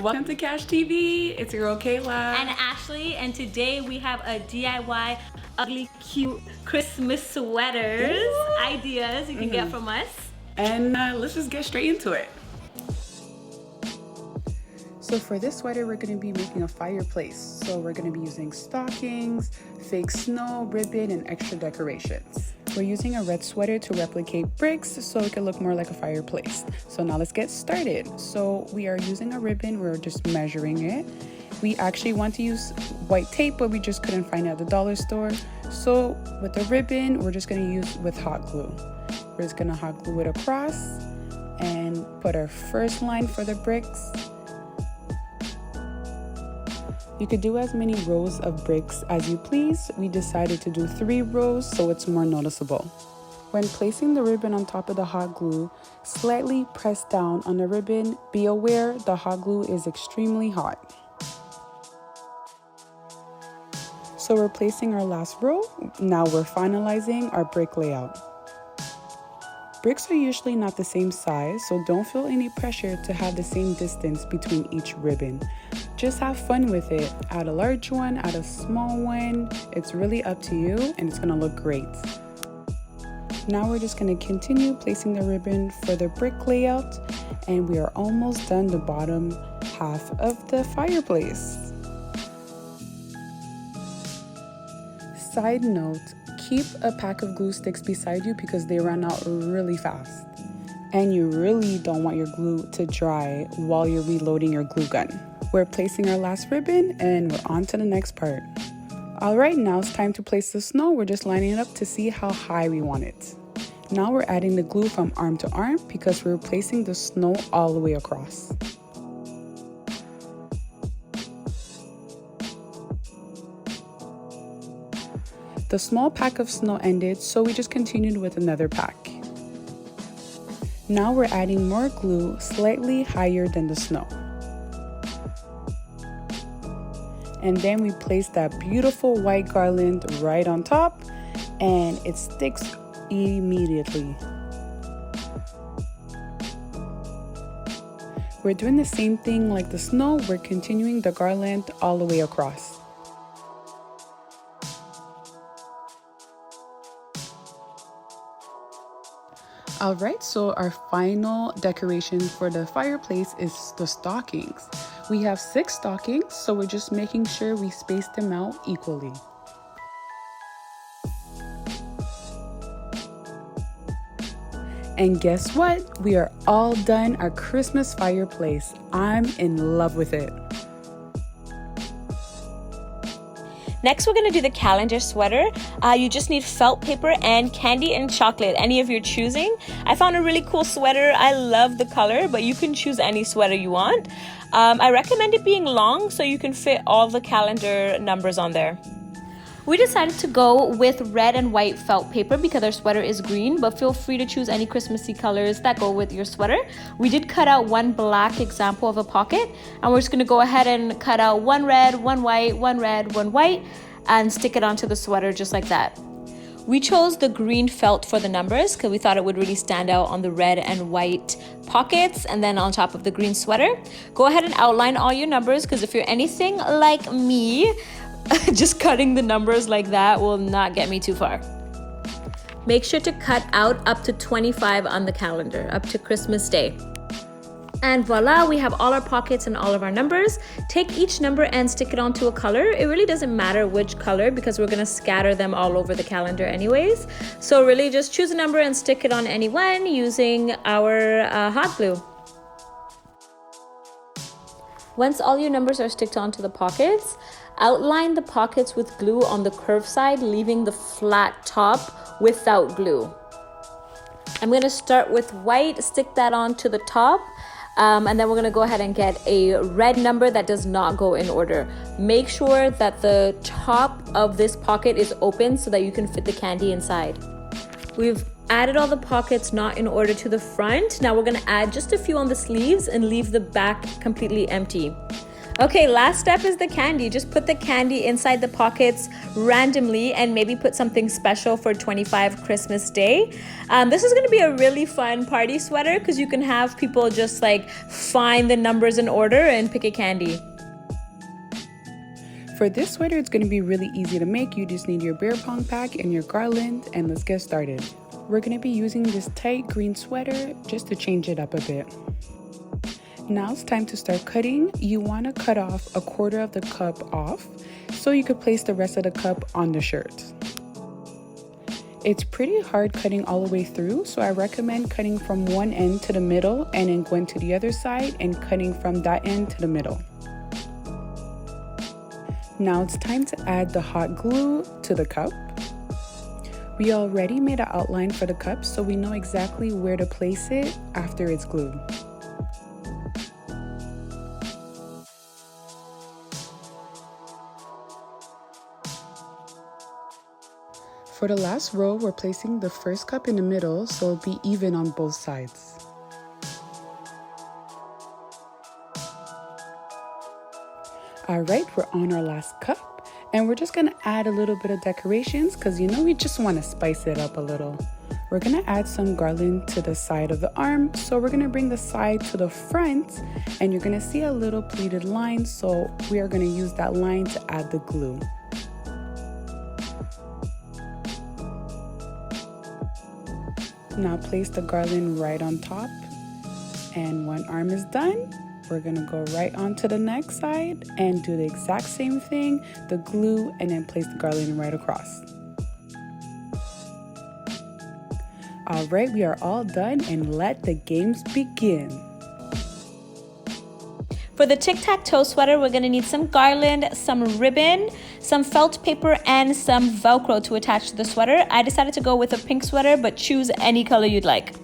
Welcome to Cash TV. It's your girl Kayla. And Ashley, and today we have a DIY ugly cute Christmas sweaters ideas you can get from us. And let's just get straight into it. So for this sweater, we're going to be making a fireplace. So we're going to be using stockings, fake snow, ribbon, and extra decorations. We're using a red sweater to replicate bricks so it can look more like a fireplace. So now let's get started. So we are using a ribbon, we're just measuring it. We actually want to use white tape, but we just couldn't find it at the dollar store. So with the ribbon, we're just going to use with hot glue. We're just going to hot glue it across and put our first line for the bricks. You could do as many rows of bricks as you please. We decided to do 3 rows so it's more noticeable. When placing the ribbon on top of the hot glue, slightly press down on the ribbon. Be aware the hot glue is extremely hot. So we're placing our last row. Now we're finalizing our brick layout. Bricks are usually not the same size, so don't feel any pressure to have the same distance between each ribbon. Just have fun with it. Add a large one, add a small one. It's really up to you and it's gonna look great. Now we're just gonna continue placing the ribbon for the brick layout, and we are almost done the bottom half of the fireplace. Side note, keep a pack of glue sticks beside you because they run out really fast. And you really don't want your glue to dry while you're reloading your glue gun. We're placing our last ribbon and we're on to the next part. Alright, now it's time to place the snow. We're just lining it up to see how high we want it. Now we're adding the glue from arm to arm because we're placing the snow all the way across. The small pack of snow ended, so we just continued with another pack. Now we're adding more glue slightly higher than the snow. And then we place that beautiful white garland right on top, and it sticks immediately. We're doing the same thing like the snow. We're continuing the garland all the way across. Alright, so our final decoration for the fireplace is the stockings. We have 6 stockings, so we're just making sure we space them out equally. And guess what? We are all done our Christmas fireplace. I'm in love with it. Next, we're gonna do the calendar sweater. You just need felt paper and candy and chocolate, any of your choosing. I found a really cool sweater. I love the color, but you can choose any sweater you want. I recommend it being long so you can fit all the calendar numbers on there. We decided to go with red and white felt paper because our sweater is green, but feel free to choose any Christmassy colors that go with your sweater. We did cut out one black example of a pocket, and we're just gonna go ahead and cut out one red, one white, one red, one white, and stick it onto the sweater just like that. We chose the green felt for the numbers because we thought it would really stand out on the red and white pockets and then on top of the green sweater. Go ahead and outline all your numbers because if you're anything like me, just cutting the numbers like that will not get me too far. Make sure to cut out up to 25 on the calendar, up to Christmas Day. And voila, we have all our pockets and all of our numbers. Take each number and stick it onto a color. It really doesn't matter which color because we're gonna scatter them all over the calendar anyways. So really just choose a number and stick it on any one using our hot glue. Once all your numbers are sticked onto the pockets, outline the pockets with glue on the curved side, leaving the flat top without glue. I'm gonna start with white, stick that onto the top, and then we're gonna go ahead and get a red number that does not go in order. Make sure that the top of this pocket is open so that you can fit the candy inside. We've added all the pockets not in order to the front. Now we're gonna add just a few on the sleeves and leave the back completely empty. Okay, last step is the candy. Just put the candy inside the pockets randomly and maybe put something special for 25 Christmas Day. This is gonna be a really fun party sweater because you can have people just like find the numbers in order and pick a candy. For this sweater, it's going to be really easy to make. You just need your beer pong pack and your garland, and let's get started. We're going to be using this tight green sweater just to change it up a bit. Now it's time to start cutting. You want to cut off 1/4 of the cup off so you could place the rest of the cup on the shirt. It's pretty hard cutting all the way through, so I recommend cutting from one end to the middle and then going to the other side and cutting from that end to the middle. Now it's time to add the hot glue to the cup. We already made an outline for the cup, so we know exactly where to place it after it's glued. For the last row, we're placing the first cup in the middle so it'll be even on both sides. Alright, we're on our last cup, and we're just gonna add a little bit of decorations because you know we just want to spice it up a little. We're gonna add some garland to the side of the arm, so we're gonna bring the side to the front, and you're gonna see a little pleated line, so we are gonna use that line to add the glue. Now place the garland right on top, and one arm is done. We're gonna go right onto the next side and do the exact same thing, the glue, and then place the garland right across. All right, we are all done, and let the games begin. For the Tic Tac Toe Sweater, we're gonna need some garland, some ribbon, some felt paper, and some Velcro to attach to the sweater. I decided to go with a pink sweater, but choose any color you'd like.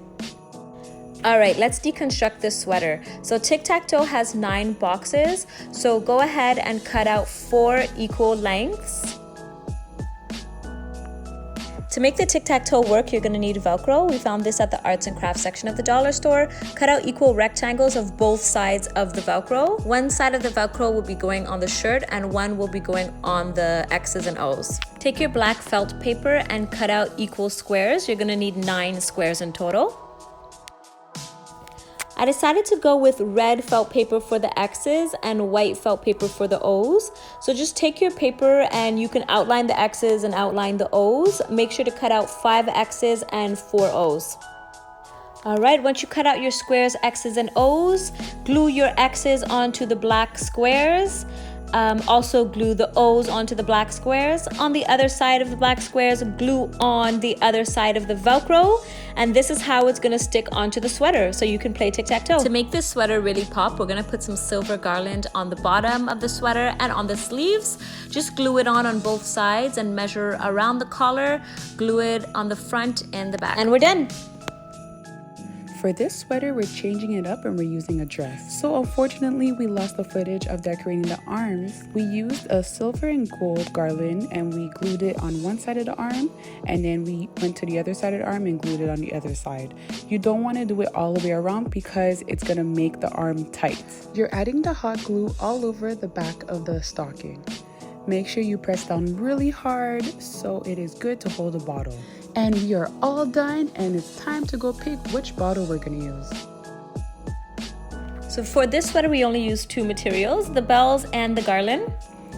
All right, let's deconstruct this sweater. So Tic Tac Toe has 9 boxes, so go ahead and cut out 4 equal lengths. To make the Tic Tac Toe work, you're gonna need Velcro. We found this at the arts and crafts section of the dollar store. Cut out equal rectangles of both sides of the Velcro. One side of the Velcro will be going on the shirt and one will be going on the X's and O's. Take your black felt paper and cut out equal squares. You're gonna need 9 squares in total. I decided to go with red felt paper for the X's and white felt paper for the O's. So just take your paper and you can outline the X's and outline the O's. Make sure to cut out 5 X's and 4 O's. All right, once you cut out your squares, X's and O's, glue your X's onto the black squares. Also glue the O's onto the black squares. On the other side of the black squares, glue on the other side of the Velcro. And this is how it's gonna stick onto the sweater so you can play tic-tac-toe. To make this sweater really pop, we're gonna put some silver garland on the bottom of the sweater and on the sleeves. Just glue it on both sides and measure around the collar, glue it on the front and the back. And we're done. For this sweater, we're changing it up and we're using a dress. So unfortunately, we lost the footage of decorating the arms. We used a silver and gold garland and we glued it on one side of the arm, and then we went to the other side of the arm and glued it on the other side. You don't want to do it all the way around because it's gonna make the arm tight. You're adding the hot glue all over the back of the stocking. Make sure you press down really hard so it is good to hold the bottle. And we are all done, and it's time to go pick which bottle we're gonna use. So for this sweater, we only used 2 materials, the bells and the garland.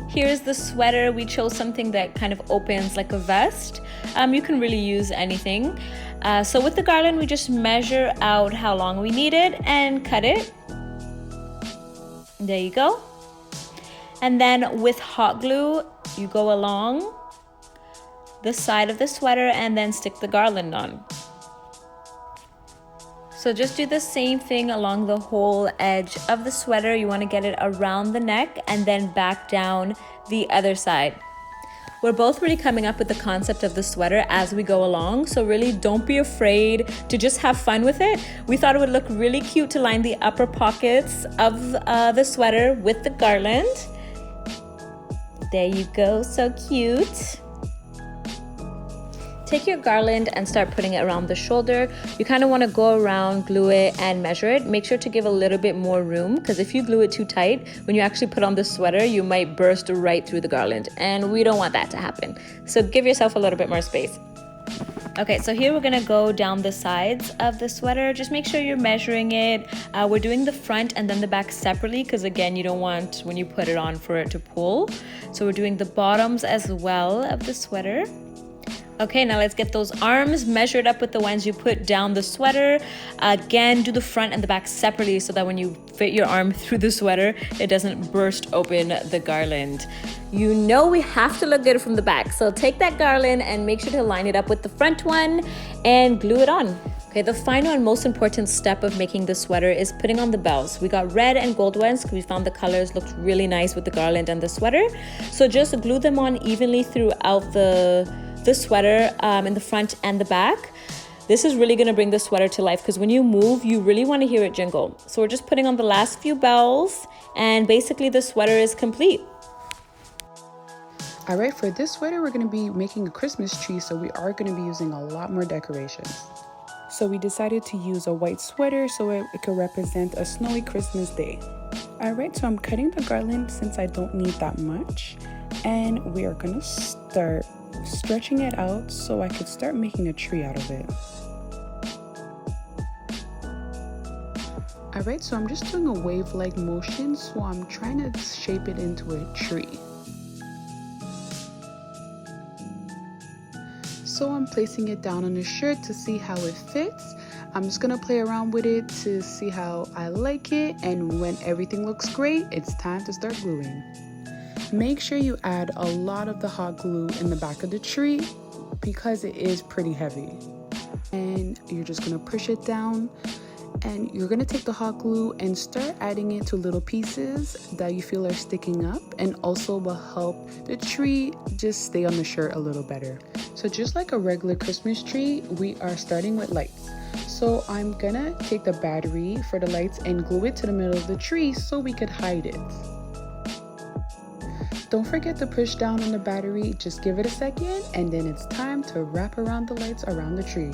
Here's the sweater. We chose something that kind of opens like a vest. You can really use anything. So with the garland, we just measure out how long we need it and cut it. There you go. And then with hot glue, you go along the side of the sweater and then stick the garland on. So just do the same thing along the whole edge of the sweater. You want to get it around the neck and then back down the other side. We're both really coming up with the concept of the sweater as we go along, so really don't be afraid to just have fun with it. We thought it would look really cute to line the upper pockets of the sweater with the garland. There you go, so cute. Take your garland and start putting it around the shoulder. You kind of want to go around, glue it, and measure it. Make sure to give a little bit more room, because if you glue it too tight, when you actually put on the sweater, you might burst right through the garland, and we don't want that to happen. So give yourself a little bit more space. Okay, so here we're gonna go down the sides of the sweater. Just make sure you're measuring it. We're doing the front and then the back separately, because again, you don't want when you put it on for it to pull. So we're doing the bottoms as well of the sweater. Okay, now let's get those arms measured up with the ones you put down the sweater. Again, do the front and the back separately so that when you fit your arm through the sweater, it doesn't burst open the garland. You know we have to look good from the back. So take that garland and make sure to line it up with the front one and glue it on. Okay, the final and most important step of making the sweater is putting on the bells. We got red and gold ones because we found the colors looked really nice with the garland and the sweater. So just glue them on evenly throughout the sweater in the front and the back. This is really gonna bring the sweater to life, because when you move, you really wanna hear it jingle. So we're just putting on the last few bells, and basically the sweater is complete. All right, for this sweater, we're gonna be making a Christmas tree, so we are gonna be using a lot more decorations. So we decided to use a white sweater so it could represent a snowy Christmas day. All right, so I'm cutting the garland since I don't need that much. And we are gonna start stretching it out so I could start making a tree out of it. All right, so I'm just doing a wave-like motion, so I'm trying to shape it into a tree. So I'm placing it down on the shirt to see how it fits. I'm just gonna play around with it to see how I like it, and when everything looks great, it's time to start gluing. Make sure you add a lot of the hot glue in the back of the tree because it is pretty heavy. And you're just gonna push it down, and you're gonna take the hot glue and start adding it to little pieces that you feel are sticking up, and also will help the tree just stay on the shirt a little better. So just like a regular Christmas tree, we are starting with lights. So I'm gonna take the battery for the lights and glue it to the middle of the tree so we could hide it. Don't forget to push down on the battery, just give it a second, and then it's time to wrap around the lights around the tree.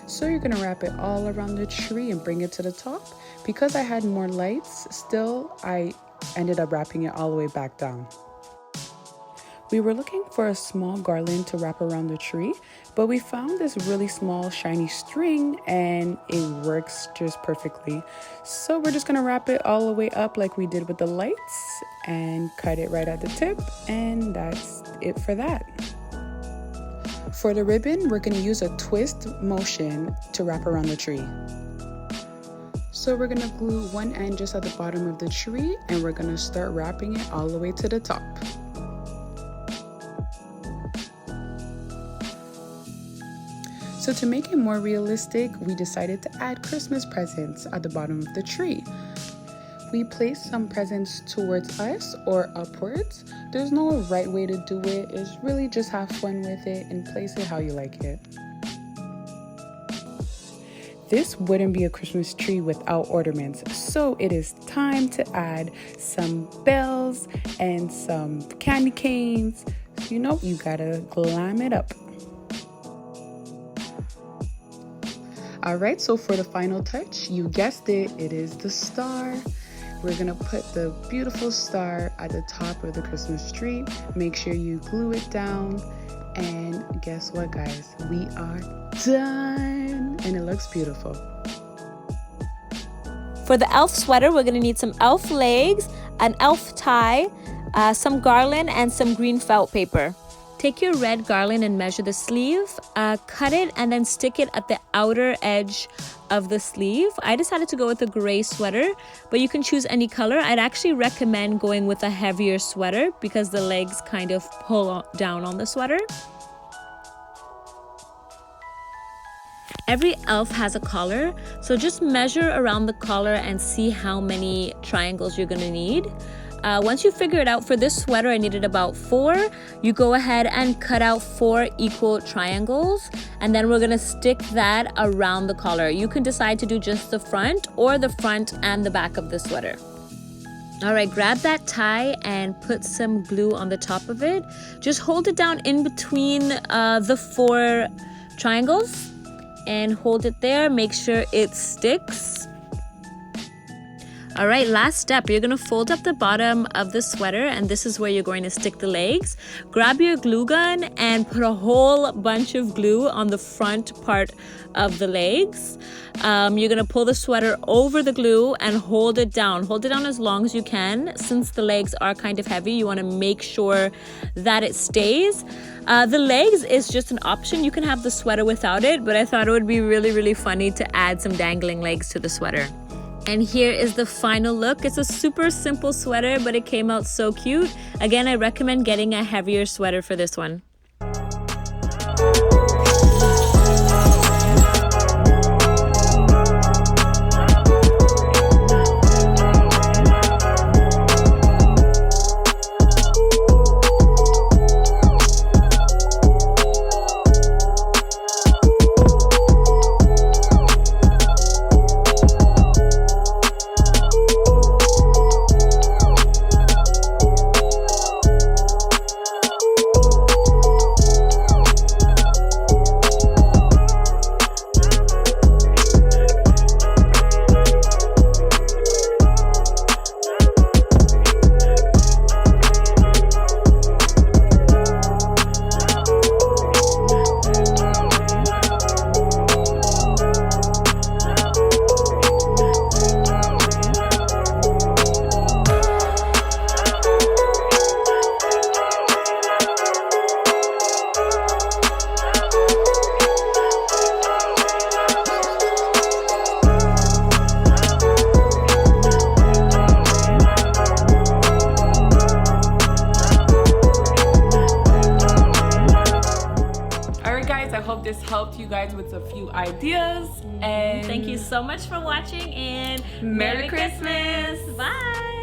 So you're gonna wrap it all around the tree and bring it to the top. Because I had more lights, still I ended up wrapping it all the way back down. We were looking for a small garland to wrap around the tree, but we found this really small shiny string and it works just perfectly. So we're just gonna wrap it all the way up like we did with the lights and cut it right at the tip, and that's it for that. For the ribbon, we're gonna use a twist motion to wrap around the tree. So we're gonna glue one end just at the bottom of the tree, and we're gonna start wrapping it all the way to the top. So to make it more realistic, we decided to add Christmas presents at the bottom of the tree. We placed some presents towards us or upwards. There's no right way to do it. It's really just have fun with it and place it how you like it. This wouldn't be a Christmas tree without ornaments, so it is time to add some bells and some candy canes. You know, you gotta glam it up. All right, so for the final touch, you guessed it, it is the star. We're gonna put the beautiful star at the top of the Christmas tree. Make sure you glue it down. And guess what, guys? We are done, and it looks beautiful. For the elf sweater, we're gonna need some elf legs, an elf tie, some garland, and some green felt paper. Take your red garland and measure the sleeve, cut it, and then stick it at the outer edge of the sleeve. I decided to go with a gray sweater, but you can choose any color. I'd actually recommend going with a heavier sweater because the legs kind of pull down on the sweater. Every elf has a collar, so just measure around the collar and see how many triangles you're gonna need. Once you figure it out, for this sweater I needed about 4. You go ahead and cut out 4 equal triangles, and then we're gonna stick that around the collar. You can decide to do just the front or the front and the back of the sweater. All right, grab that tie and put some glue on the top of it. Just hold it down in between the 4 triangles and hold it there. Make sure it sticks. All right, last step, you're gonna fold up the bottom of the sweater, and this is where you're going to stick the legs. Grab your glue gun and put a whole bunch of glue on the front part of the legs. You're gonna pull the sweater over the glue and hold it down. Hold it down as long as you can. Since the legs are kind of heavy, you wanna make sure that it stays. The legs is just an option. You can have the sweater without it, but I thought it would be really, really funny to add some dangling legs to the sweater. And here is the final look. It's a super simple sweater, but it came out so cute. Again, I recommend getting a heavier sweater for this one. This helped you guys with a few ideas. And thank you so much for watching, and Merry Christmas. Bye.